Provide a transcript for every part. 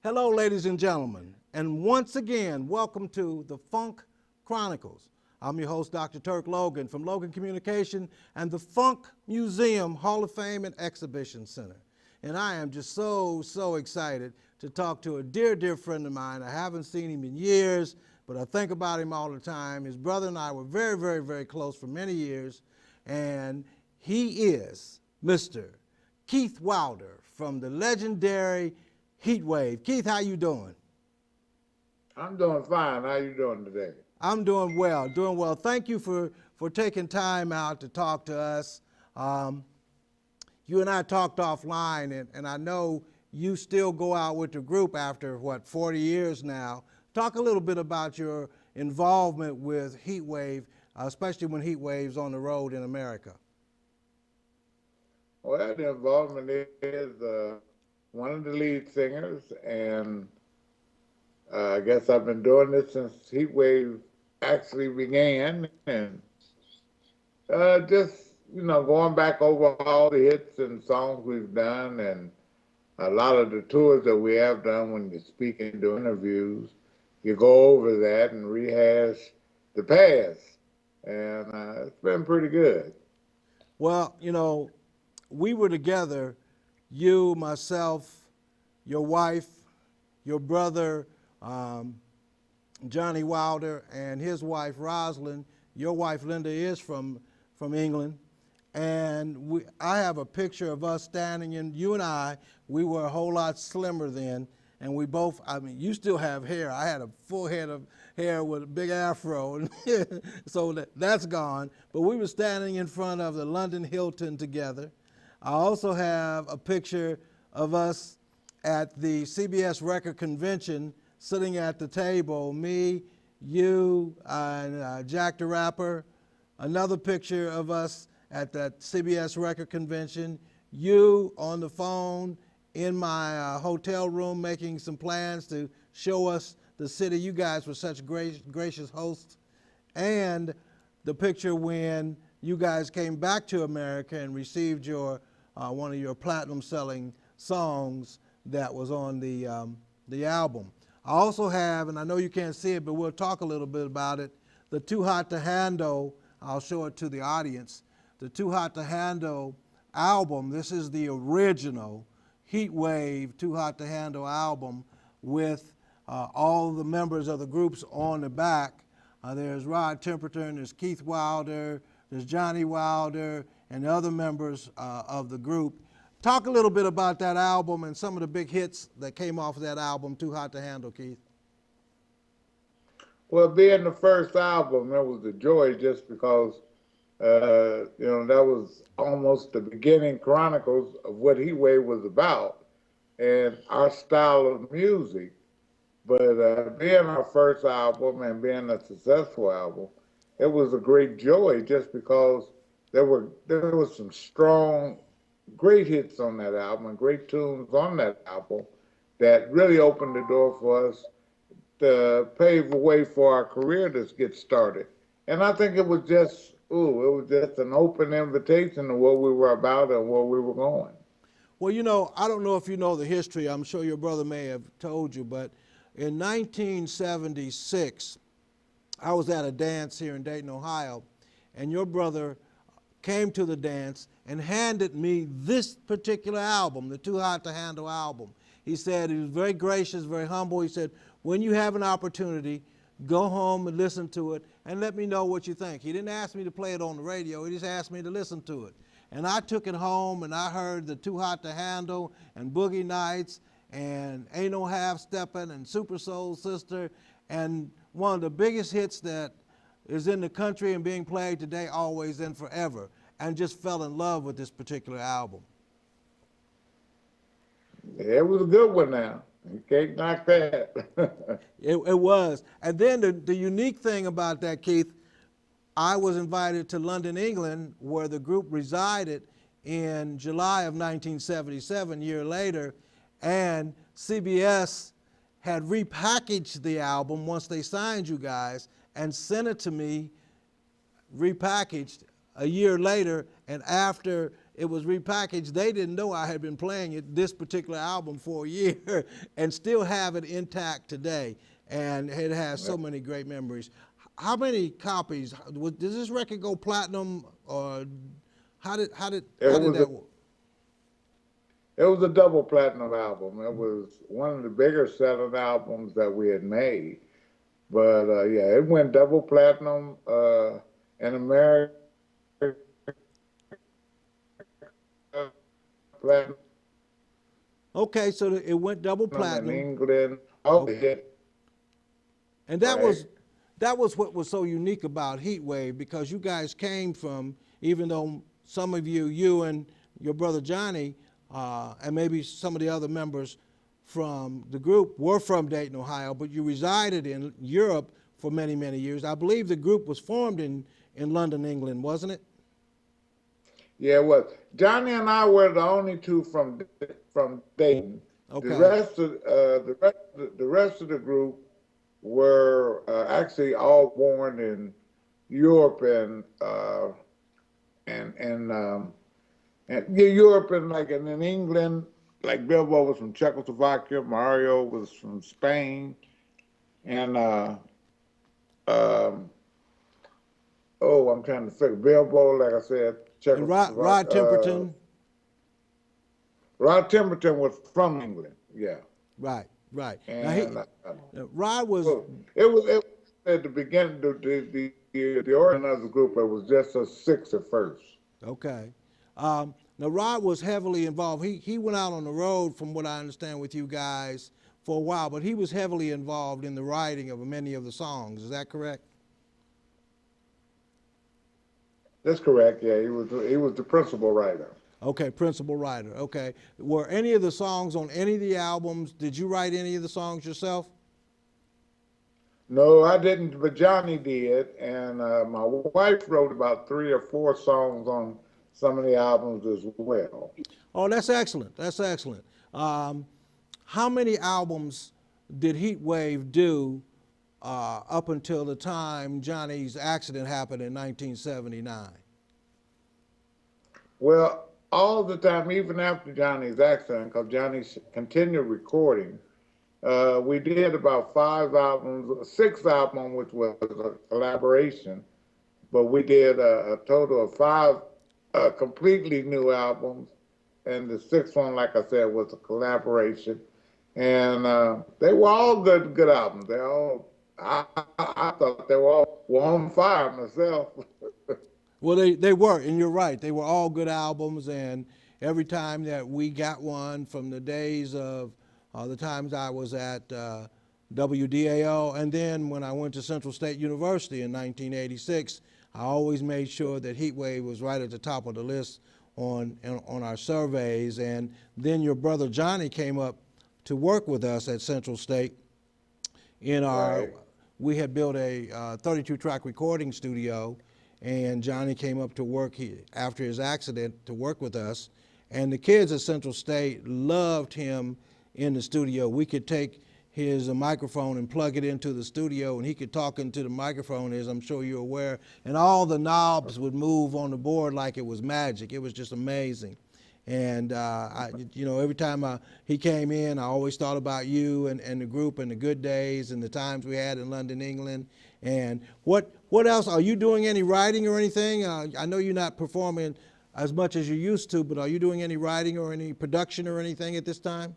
Hello, ladies and gentlemen, and once again, welcome to the Funk Chronicles. I'm your host, Dr. Turk Logan from Logan Communication and the Funk Museum Hall of Fame and Exhibition Center. And I am just so excited to talk to a dear friend of mine. I haven't seen him in years, but I think about him all the time. His brother and I were very close for many years, and he is Mr. Keith Wilder from the legendary Heat Wave. Keith, how you doing? I'm doing fine. How you doing today? I'm doing well. Thank you for taking time out to talk to us. You and I talked offline, and I know you still go out with the group after, 40 years now. Talk a little bit about your involvement with Heat Wave, especially when Heat Wave's on the road in America. Well, the involvement is one of the lead singers, and I guess I've been doing this since Heat Wave actually began, and just, going back over all the hits and songs we've done, and a lot of the tours that we have done. When you speak and do interviews, you go over that and rehash the past, and it's been pretty good. Well, we were together, you, myself, your wife, your brother, Johnny Wilder, and his wife, Rosalind. Your wife, Linda, is from England. And I have a picture of us standing in, you and I, we were a whole lot slimmer then. And we both, you still have hair. I had a full head of hair with a big afro, so that's gone. But we were standing in front of the London Hilton together. I also have a picture of us at the CBS Record Convention, sitting at the table, me, you, and Jack the Rapper. Another picture of us at that CBS Record Convention, you on the phone in my hotel room making some plans to show us the city. You guys were such gracious hosts. And the picture when you guys came back to America and received your one of your platinum selling songs that was on the album. I also have, and I know you can't see it, but we'll talk a little bit about it, the Too Hot to Handle. I'll show it to the audience. The Too Hot to Handle album. This is the original Heat Wave Too Hot to Handle album with all the members of the groups on the back. There's Rod Temperton, there's Keith Wilder, there's Johnny Wilder, and the other members of the group. Talk a little bit about that album and some of the big hits that came off of that album, Too Hot to Handle, Keith. Well, being the first album, it was a joy just because, that was almost the beginning chronicles of what Heat Wave was about and our style of music. But being our first album and being a successful album, it was a great joy just because there was some strong, great hits on that album and great tunes on that album that really opened the door for us to pave the way for our career to get started. And I think it was just an open invitation to what we were about and where we were going. Well, I don't know if you know the history. I'm sure your brother may have told you, but in 1976, I was at a dance here in Dayton, Ohio, and your brother came to the dance and handed me this particular album, the Too Hot to Handle album. He said, he was very gracious, very humble. He said, when you have an opportunity, go home and listen to it and let me know what you think. He didn't ask me to play it on the radio. He just asked me to listen to it. And I took it home and I heard the Too Hot to Handle and Boogie Nights and Ain't No Half Steppin' and Super Soul Sister, and one of the biggest hits that is in the country and being played today, Always and Forever, and just fell in love with this particular album. It was a good one now. You can't knock that. It was. And then the unique thing about that, Keith, I was invited to London, England, where the group resided in July of 1977, a year later, and CBS had repackaged the album once they signed you guys and sent it to me repackaged a year later, and after it was repackaged, they didn't know I had been playing it, this particular album, for a year and still have it intact today. And it has so many great memories. How many copies? Did this record go platinum, or how did that work? It was a double platinum album. It was one of the bigger selling albums that we had made. But yeah, it went double platinum in America, platinum Okay, so it went double in platinum. England. All the hit. And that Right. was what was so unique about Heatwave, because you guys came from, even though some of you and your brother Johnny, and maybe some of the other members from the group were from Dayton, Ohio, but you resided in Europe for many, many years. I believe the group was formed in London, England, wasn't it? Yeah, it was. Johnny and I were the only two from Dayton. Okay. The rest of the group were actually all born in Europe and yeah, Europe and like and in England. Like Bilbo was from Czechoslovakia, Mario was from Spain, and um, oh, I'm trying to think. Bilbo, like I said, And Rod Temperton. Rod Temperton was from England, yeah. Right. And Now Rod was. well, it was at the beginning. The origin of the group. It was just us six at first. Okay. Now Rod was heavily involved. He went out on the road, from what I understand, with you guys for a while, but he was heavily involved in the writing of many of the songs. Is that correct? That's correct. Yeah, he was the principal writer. Okay, principal writer. Okay. Were any of the songs on any of the albums? Did you write any of the songs yourself? No, I didn't, but Johnny did, and my wife wrote about 3 or 4 songs on some of the albums as well. Oh, that's excellent. That's excellent. How many albums did Heatwave do up until the time Johnny's accident happened in 1979? Well, all the time, even after Johnny's accident, because Johnny continued recording, we did about 5 albums, 6 albums, which was a collaboration, but we did a total of 5 completely new albums, and the 6th one, like I said, was a collaboration, and they were all good albums. They all, I thought they were all on fire myself. Well, they were, and you're right. They were all good albums, and every time that we got one, from the days of the times I was at WDAO, and then when I went to Central State University in 1986, I always made sure that Heatwave was right at the top of the list on our surveys. And then your brother Johnny came up to work with us at Central State in our, Right. we had built a 32-track recording studio, and Johnny came up to work after his accident to work with us. And the kids at Central State loved him in the studio. We could take his microphone and plug it into the studio, and he could talk into the microphone, as I'm sure you're aware, and all the knobs would move on the board like it was magic. It was just amazing. And every time he came in, I always thought about you and the group and the good days and the times we had in London, England. And what else? Are you doing any writing or anything? I know you're not performing as much as you used to, but are you doing any writing or any production or anything at this time?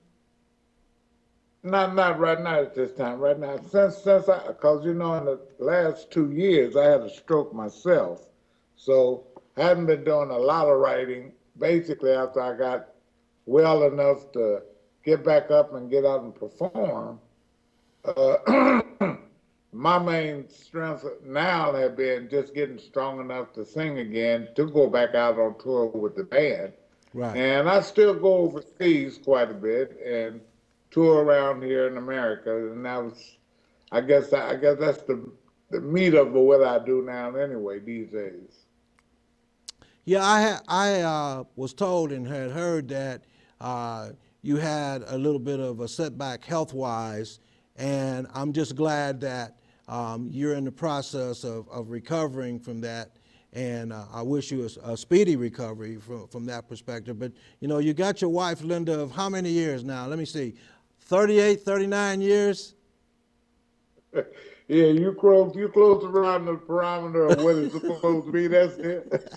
Not right now at this time. Right now, because in the last 2 years I had a stroke myself, so I haven't been doing a lot of writing. Basically, after I got well enough to get back up and get out and perform, my main strength now have been just getting strong enough to sing again, to go back out on tour with the band. Right. And I still go overseas quite a bit and tour around here in America, and I guess that's the meat of what I do now anyway these days. Yeah, I was told and had heard that you had a little bit of a setback health-wise, and I'm just glad that you're in the process of recovering from that, and I wish you a speedy recovery from that perspective. But, you know, you got your wife, Linda, of how many years now? Let me see, 38, 39 years? Yeah, you close around the parameter of what it's supposed to be. That's it.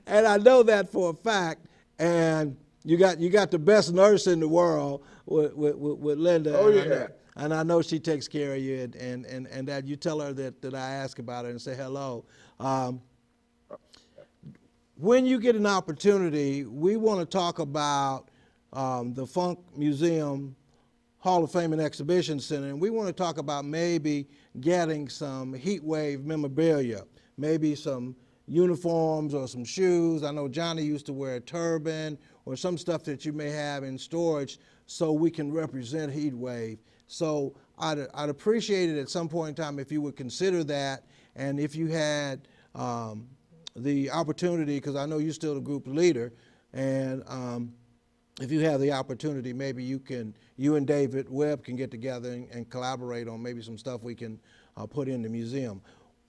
And I know that for a fact. And you got the best nurse in the world with Linda, Oh yeah. and I know she takes care of you, and that you tell her that I ask about her and say hello. Um, when you get an opportunity, we want to talk about the Funk Museum Hall of Fame and Exhibition Center, and we want to talk about maybe getting some heat wave memorabilia, maybe some uniforms or some shoes. I know Johnny used to wear a turban or some stuff that you may have in storage so we can represent heat wave. So I'd appreciate it at some point in time if you would consider that, and if you had the opportunity, because I know you're still the group leader, and if you have the opportunity, maybe you and David Webb can get together and collaborate on maybe some stuff we can put in the museum.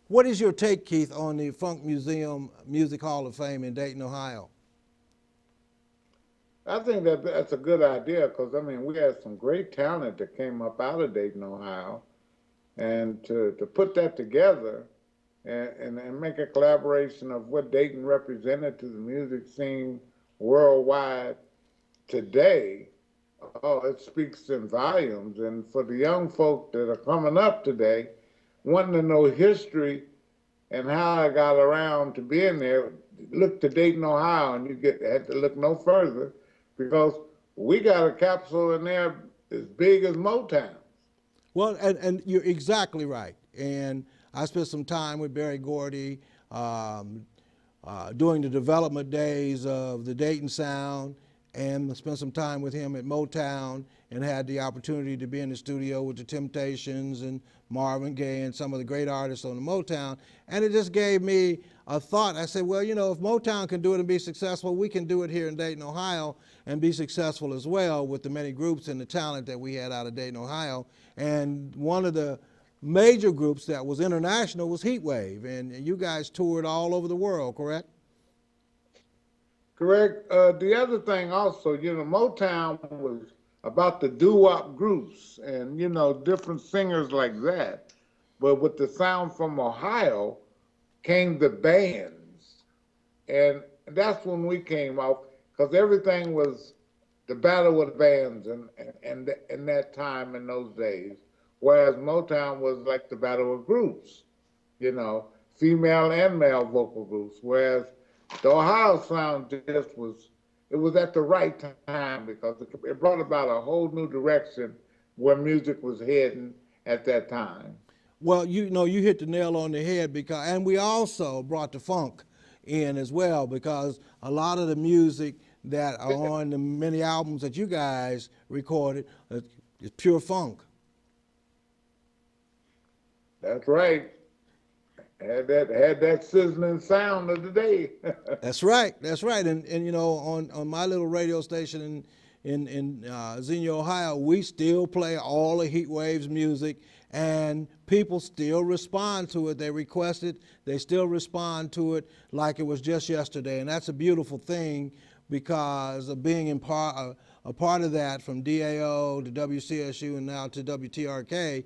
What is your take, Keith, on the Funk Museum Music Hall of Fame in Dayton, Ohio? I think that that's a good idea because I mean we had some great talent that came up out of Dayton, Ohio, and to put that together and make a collaboration of what Dayton represented to the music scene worldwide today, oh, it speaks in volumes. And for the young folk that are coming up today, wanting to know history and how I got around to being there, look to Dayton, Ohio, and had to look no further because we got a capsule in there as big as Motown. Well, and you're exactly right. And I spent some time with Barry Gordy during the development days of the Dayton Sound, and spent some time with him at Motown, and had the opportunity to be in the studio with the Temptations and Marvin Gaye and some of the great artists on the Motown. And it just gave me a thought. I said, well, you know, if Motown can do it and be successful, we can do it here in Dayton, Ohio, and be successful as well with the many groups and the talent that we had out of Dayton, Ohio. And one of the major groups that was international was Heatwave, and you guys toured all over the world, correct? Correct. The other thing also, Motown was about the doo-wop groups and, different singers like that. But with the sound from Ohio came the bands. And that's when we came out because everything was the battle of the bands and that time in those days. Whereas Motown was like the battle of groups, you know, female and male vocal groups. Whereas the Ohio sound just was, it was at the right time because it brought about a whole new direction where music was heading at that time. Well, you know, you hit the nail on the head because, and we also brought the funk in as well because a lot of the music that are on the many albums that you guys recorded is pure funk. That's right. Had that sizzling sound of the day. That's right. That's right. And you know, on my little radio station in Xenia, Ohio, we still play all of Heat Wave's music, and people still respond to it. They request it. They still respond to it like it was just yesterday, and that's a beautiful thing because of being a part of that from DAO to WCSU and now to WTRK.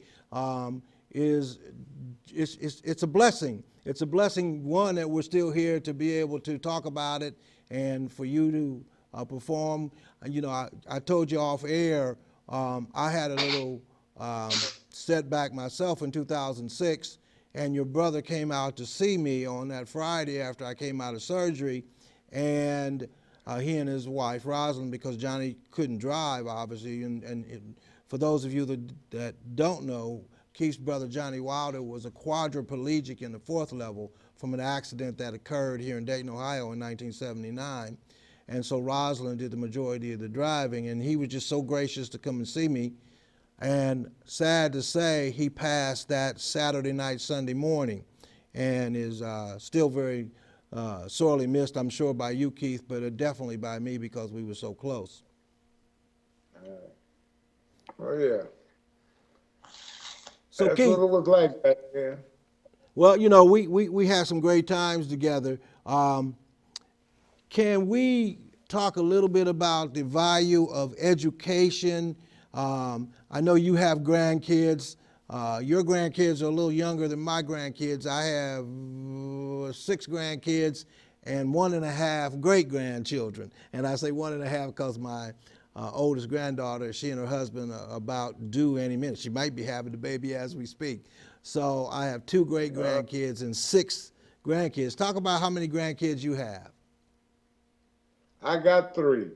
It's a blessing. It's a blessing, one, that we're still here to be able to talk about it and for you to perform. You know, I told you off air, I had a little setback myself in 2006, and your brother came out to see me on that Friday after I came out of surgery, and he and his wife, Rosalind, because Johnny couldn't drive, obviously, and for those of you that don't know, Keith's brother, Johnny Wilder, was a quadriplegic in the fourth level from an accident that occurred here in Dayton, Ohio in 1979. And so Rosalind did the majority of the driving, and he was just so gracious to come and see me And sad to say, he passed that Saturday night, Sunday morning, and is still very sorely missed, I'm sure, by you, Keith, but definitely by me because we were so close. Oh yeah, So, that's what Keith, it was like back then. well, we had some great times together. Can we talk a little bit about the value of education? I know you have grandkids. Your grandkids are a little younger than my grandkids. I have 6 grandkids and 1.5 great grandchildren. And I say 1.5 because my oldest granddaughter, she and her husband are about due any minute. She might be having the baby as we speak. So I have 2 great grandkids and 6 grandkids. Talk about how many grandkids you have. I got 3.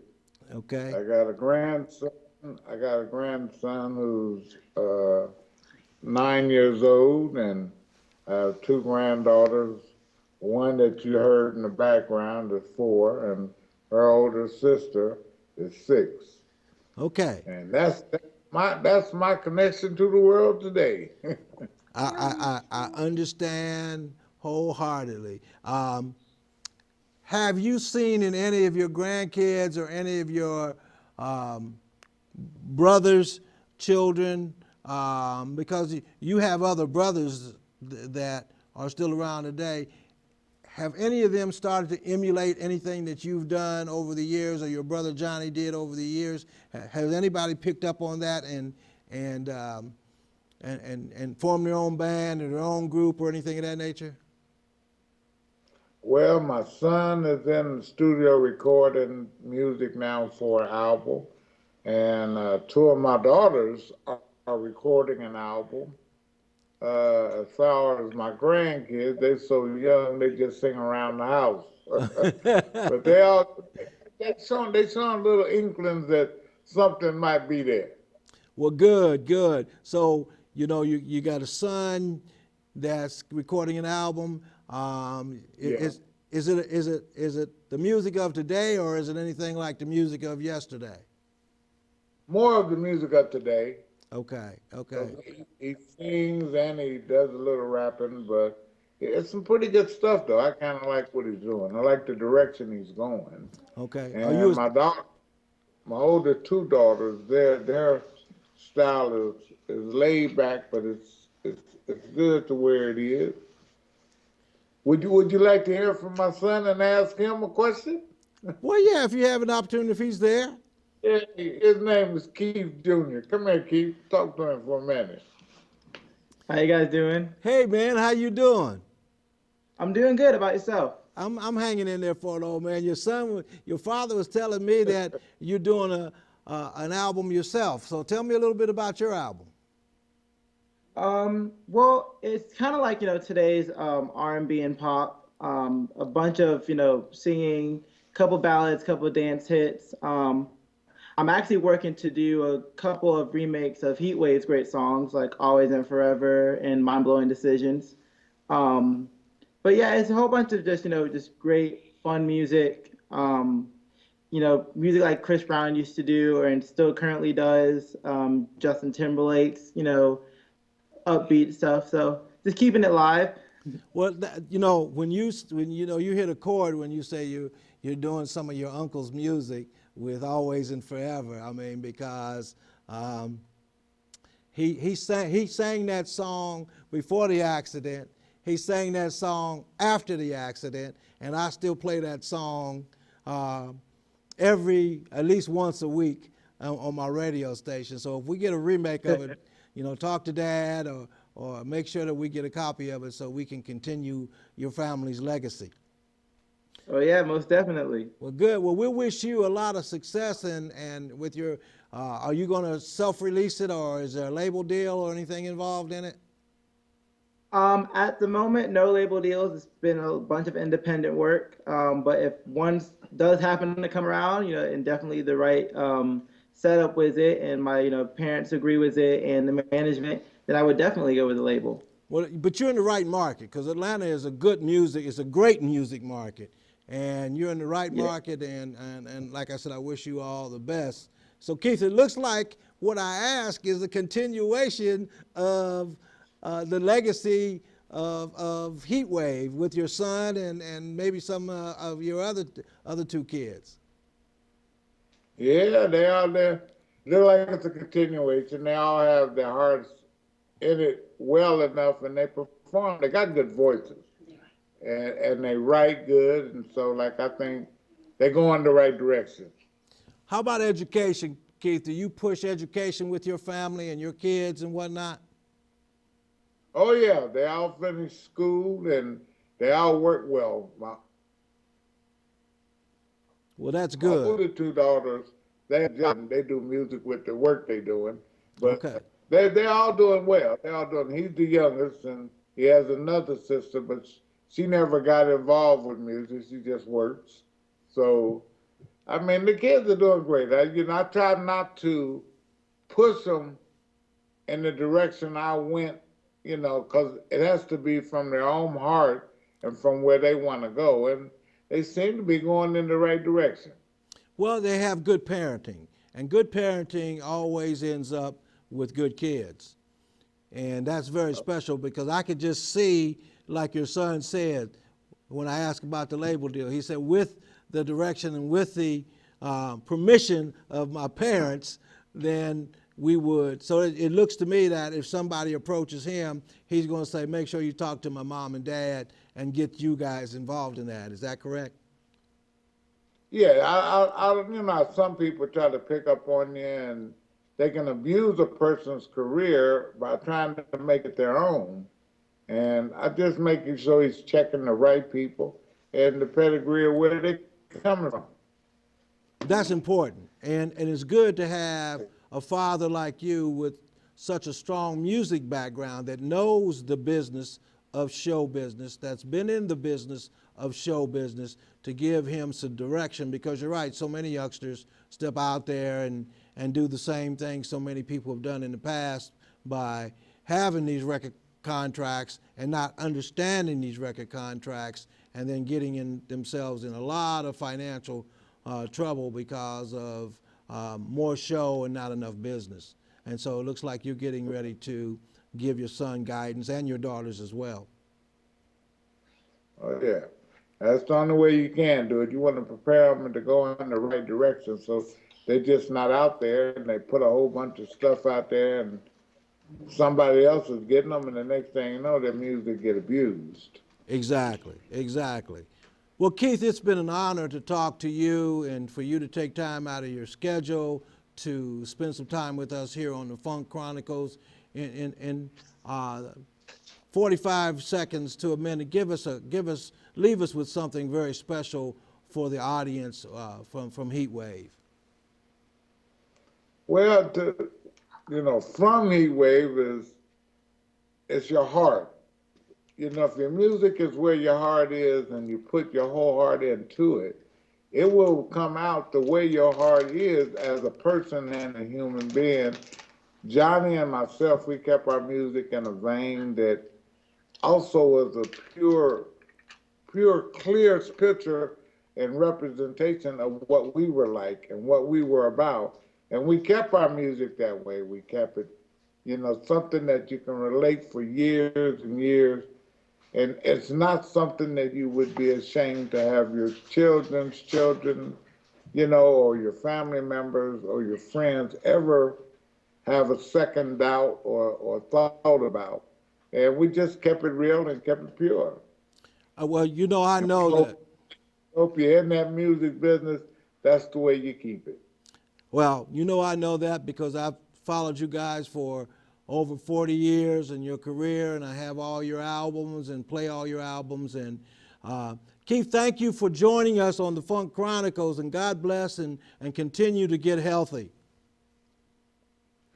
Okay. I got a grandson. I got a grandson who's 9 years old, and I have 2 granddaughters. One that you heard in the background is 4, and her older sister is 6. Okay. And that's my connection to the world today. I understand wholeheartedly. Have you seen in any of your grandkids or any of your brothers' children, because you have other brothers that are still around today, have any of them started to emulate anything that you've done over the years or your brother Johnny did over the years? Has anybody picked up on that and formed their own band or their own group or anything of that nature? Well, my son is in the studio recording music now for an album, and 2 of my daughters are recording an album. As far as my grandkids, they're so young they just sing around the house. But they showing little inklings that something might be there. Well, good, good. So, you got a son that's recording an album. Yeah. Is it the music of today or is it anything like the music of yesterday? More of the music of today. Okay, okay, 'Cause he sings and he does a little rapping, but it's some pretty good stuff though. I kind of like what he's doing. I like the direction he's going. okay. Are you And my older 2 daughters, their style is laid back, but it's good to where it is. Would you like to hear from my son and ask him a question? well, yeah, if you have an opportunity, if he's there. Yeah, his name is Keith Jr. Come here, Keith. Talk to him for a minute. How you guys doing? Hey, man, how you doing? I'm doing good. About yourself? I'm hanging in there for it, old man. Your father was telling me that you're doing an album yourself. So tell me a little bit about your album. Well, it's kind of like today's R&B and pop. A bunch of singing, couple ballads, couple dance hits. I'm actually working to do a couple of remakes of Heatwave's great songs like "Always and Forever" and "Mind Blowing Decisions." Um, but yeah, it's a whole bunch of just great fun music. Music like Chris Brown used to do and still currently does. Justin Timberlake's upbeat stuff. So just keeping it live. Well, when you hit a chord when you say you're doing some of your uncle's music with "Always and Forever." I mean, because he sang that song before the accident. He sang that song after the accident, and I still play that song at least once a week on my radio station. So if we get a remake of it, talk to Dad or make sure that we get a copy of it so we can continue your family's legacy. Oh yeah, most definitely. Well, good. Well, we wish you a lot of success and with your, are you going to self-release it or is there a label deal or anything involved in it? At the moment, no label deals. It's been a bunch of independent work. But if one does happen to come around, and definitely the right setup with it, and my parents agree with it, and the management, then I would definitely go with the label. Well, but you're in the right market because Atlanta is a great music market, and you're in the right market. And like I said, I wish you all the best. So Keith, it looks like what I ask is a continuation of the legacy of Heat Wave with your son and maybe some of your other two kids. Yeah, they all there. Look like it's a continuation. They all have their hearts in it well enough, and they perform. They got good voices, and they write good, and so like I think they go in the right direction. How about education, Keith? Do you push education with your family and your kids and whatnot? Oh yeah, they all finish school and they all work well. Well, that's My good. older two daughters, they do music with the work they doing, but Okay. they all doing well. They all doing. He's the youngest, and he has another sister, but she never got involved with music. She just works. So I mean, the kids are doing great. I try not to push them in the direction I went, because it has to be from their own heart and from where they want to go, and they seem to be going in the right direction. Well, they have good parenting, and good parenting always ends up with good kids. And that's very special because I could just see, like your son said, when I asked about the label deal, he said, with the direction and with the permission of my parents, then we would. So it looks to me that if somebody approaches him, he's going to say, make sure you talk to my mom and dad and get you guys involved in that. Is that correct? Yeah, some people try to pick up on you and they can abuse a person's career by trying to make it their own. And I just making sure he's checking the right people and the pedigree of where they coming from. That's important. And it's good to have a father like you with such a strong music background that knows the business of show business, that's been in the business of show business, to give him some direction, because you're right, so many youngsters step out there and do the same thing so many people have done in the past by having these record contracts and not understanding these record contracts, and then getting themselves in a lot of financial trouble because of more show and not enough business. And so it looks like you're getting ready to give your son guidance and your daughters as well. Oh yeah, that's the only way you can do it. You want to prepare them to go in the right direction, so they're just not out there and they put a whole bunch of stuff out there and somebody else is getting them, and the next thing you know, their music get abused. Exactly, exactly. Well, Keith, it's been an honor to talk to you and for you to take time out of your schedule to spend some time with us here on the Funk Chronicles. In 45 seconds to a minute, leave us with something very special for the audience from Heat Wave. Well, from Heat Wave it's your heart. If your music is where your heart is and you put your whole heart into it, it will come out the way your heart is as a person and a human being. Johnny and myself, we kept our music in a vein that also was a pure, clear picture and representation of what we were like and what we were about. And we kept our music that way. We kept it, something that you can relate for years and years. And it's not something that you would be ashamed to have your children's children, or your family members or your friends ever have a second doubt or thought about. And we just kept it real and kept it pure. Well, I know that. Hope you're in that music business. That's the way you keep it. Well, I know that because I've followed you guys for over 40 years in your career, and I have all your albums and play all your albums. And Keith, thank you for joining us on the Funk Chronicles, and God bless and continue to get healthy.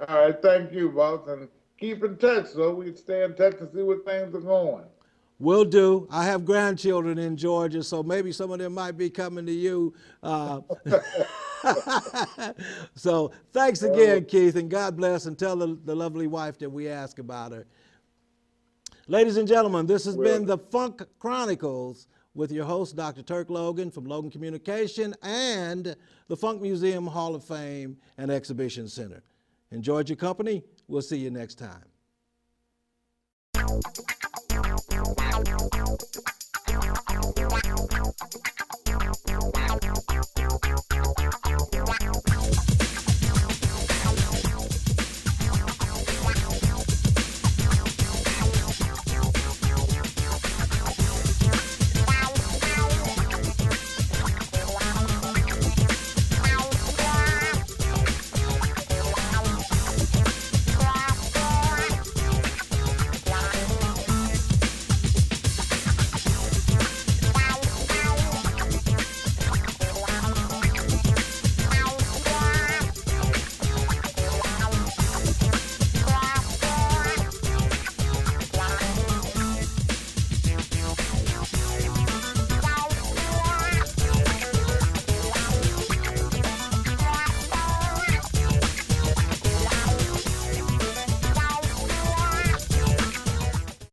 All right, thank you, boss, and keep in touch so we can stay in touch and see what things are going. Will do. I have grandchildren in Georgia, so maybe some of them might be coming to you. So thanks again, Keith, and God bless, and tell the lovely wife that we ask about her. Ladies and gentlemen, this has been the Funk Chronicles with your host, Dr. Turk Logan from Logan Communication and the Funk Museum Hall of Fame and Exhibition Center. Enjoyed your company. We'll see you next time.